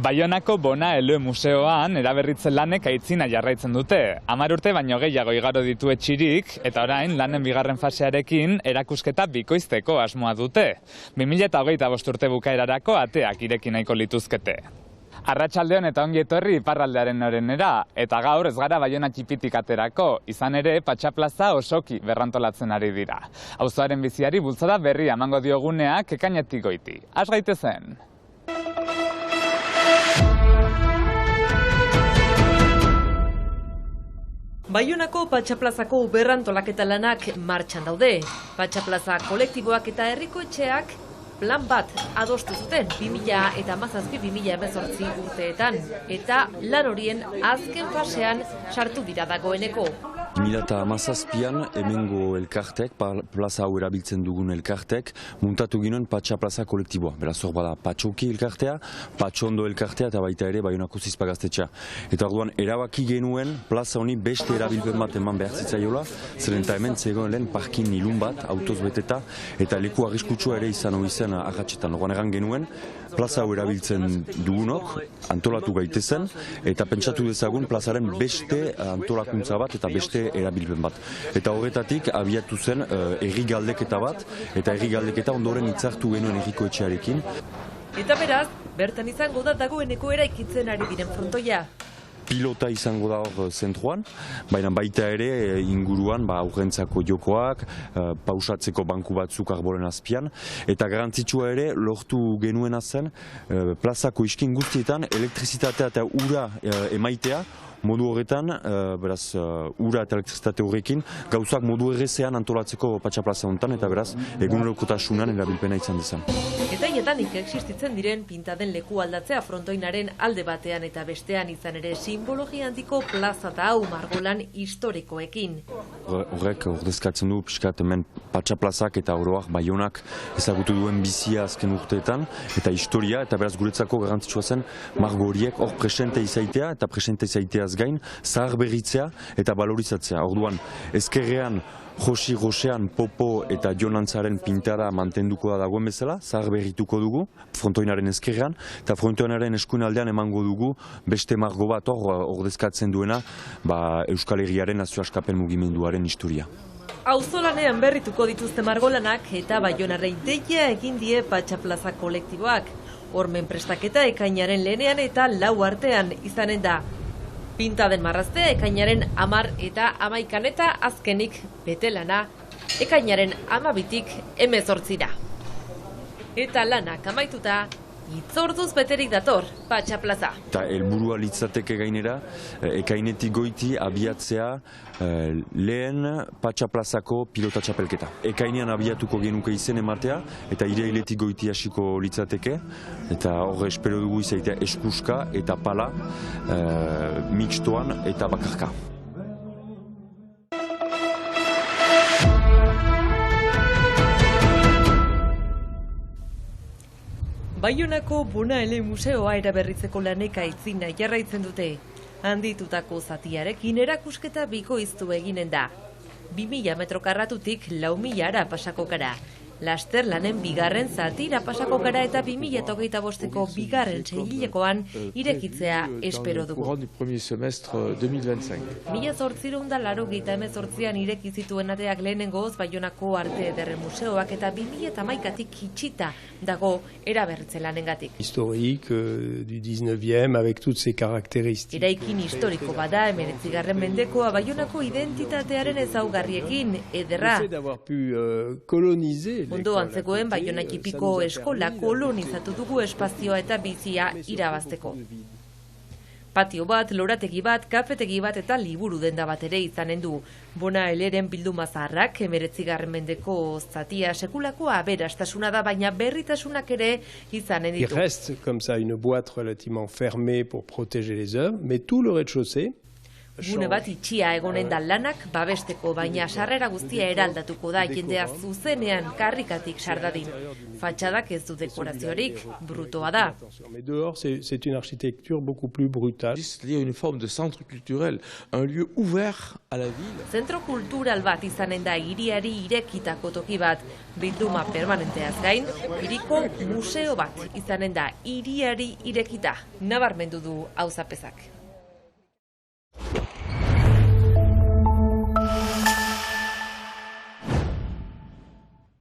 Baionako Bona Ele Museoan eraberritzen lanek aitzina jarraitzen dute. 10 urte baino gehiago igaro ditu etxirik, eta orain lanen bigarren fasearekin erakusketa bikoizteko asmoa dute. 2025 urte bukaerarako ateak ireki nahiko lituzkete. Arratsaldeon eta ongi etorri iparraldearen norenera, eta gaur ez gara Baiona txipitik aterako, izan ere Patxaplaza osoki berrantolatzen ari dira. Auzoaren biziari bultzada berria emango dioguneak ekainetik goiti. Has gaitezen! Baionako Patxaplazako berrantolaketa lanak martxan daude. Patxaplaza kolektiboak eta herriko etxeak plan bat adostu zuten 2017-2018 urteetan, eta lan horien azken fasean sartu dira dagoeneko. 2017an hemengo elkartek, plaza hau erabiltzen dugun elkartek, muntatu ginoen Patxaplaza kolektiboa. Beraz hor bada Patxoki elkartea, Patxondo elkartea eta baita ere Baionako Zizpa gaztetxea. Eta orduan erabaki genuen plaza honi beste erabilpen bat eman behar zitzaiola, zeren eta hemen zegoen lehen parkin ilun bat, autoz beteta, eta leku arriskutsua ere izan hori zen agatxetan. Orduan egan genuen, plaza hau erabiltzen dugunok, antolatu gaitezen, eta pentsatu dezagun plazaren beste antolakuntza bat eta beste erabilpen bat. Eta horretatik abiatu zen herri galdeketa bat, eta herri galdeketa ondoren hitzartu genuen herriko etxearekin. Eta beraz, bertan izango da dagoeneko eraikitzen ari diren frontoia. Pilota izango da hor zentruan, baina baita ere inguruan aurrentzako jokoak, pausatzeko banku batzuk arboren azpian, eta garantzitsua ere lortu genuena zen plazako iskin guztietan elektrizitatea eta ura emaitea, modu horretan, beraz, ura eta elektrizitate horrekin, gauzak modu errezean antolatzeko Patxaplaza honetan, eta beraz, egunerokotasunan erabilpena izan dezan. Eta hietanik existitzen diren pintaden leku aldatzea frontoinaren alde batean eta bestean izan ere simbologia handiko plaza eta hau margolan historikoekin. Horrek ordezkatzen du pixkat hemen Patxaplazak eta oroak Baionak ezagutu duen bizia azken urteetan, eta historia, eta beraz guretzako garrantzitsua zen margo horiek hor presente izaitea, eta presente izaitea gain, zahar berritzea eta balorizatzea. Orduan, ezkerrean Josi Rosean, Popo eta Jonantzaren pintada mantenduko da dagoen bezala, zahar berrituko dugu, frontoinaren ezkerrean, eta frontoinaren eskuin aldean emango dugu beste margo bat hor ordezkatzen duena Euskal Herriaren nazio askapen mugimenduaren historia. Auzolanean berrituko dituzte margolanak eta Baionarrei deia egin die Patxaplaza kolektiboak. Hormen prestaketa ekainaren lehenean eta 4 artean izanen da. Pintaden marraztea ekainaren 10 eta 11 eta azkenik betelana ekainaren 12tik 18ra. Eta lanak amaituta, itzorduz beterik dator Patxaplaza. Eta helburua litzateke gainera, ekainetik goiti abiatzea lehen Patxaplazako pilota txapelketa. Ekainean abiatuko genuke izen ematea, eta irailetik goiti hasiko litzateke, eta hor espero dugu izaitea eskuska eta pala, mixtoan eta bakarka. Baionako Bona Ele Museoa eraberritzeko lanek aitzina jarraitzen dute. Handitutako zatiarekin erakusketa bikoiztu eginen da. 2000 metro karratutik 4000ara pasako gara. Laster lanen bigarren zatira pasako gara eta 2025ko bigarren seihilekoan irekitzea espero dugu. 1888an ireki zituen ateak lehenengoz Baionako Arte Ederren Museoak eta 2011tik itxita dago eraberritze lanengatik. Historique du 19e avec toutes ses caractéristiques. Eraikin historiko bada 19. mendekoa Baionako identitatearen ezaugarriekin ederra. Ondoan zegoen Baiona txipiko eskola kolonizatu dugu espazioa eta bizia irabazteko. Patio bat, lorategi bat, kafetegi bat eta liburu denda bat ere izanen du. Bona Eleren bilduma zaharrak 19. mendeko zatia sekulako aberastasuna da, baina berritasunak ere izanen ditu. Il reste comme ça une boîte relativement fermée pour protéger les œuvres, mais tout le rez-de-chaussée Gune bat itxia egonen da lanak babesteko, baina sarrera guztia eraldatuko da jendea zuzenean karrikatik sardadin. Fatxadak ez du dekoraziorik, brutoa da. Mais dehors, c'est une architecture beaucoup plus brutale. C'est-à-dire une forme de centre culturel, un lieu ouvert à la ville. Zentro kultural bat izanen da hiriari irekitako toki bat, bilduma permanenteaz gain, hiriko museo bat izanen da hiriari irekita, nabarmendu du auzapezak.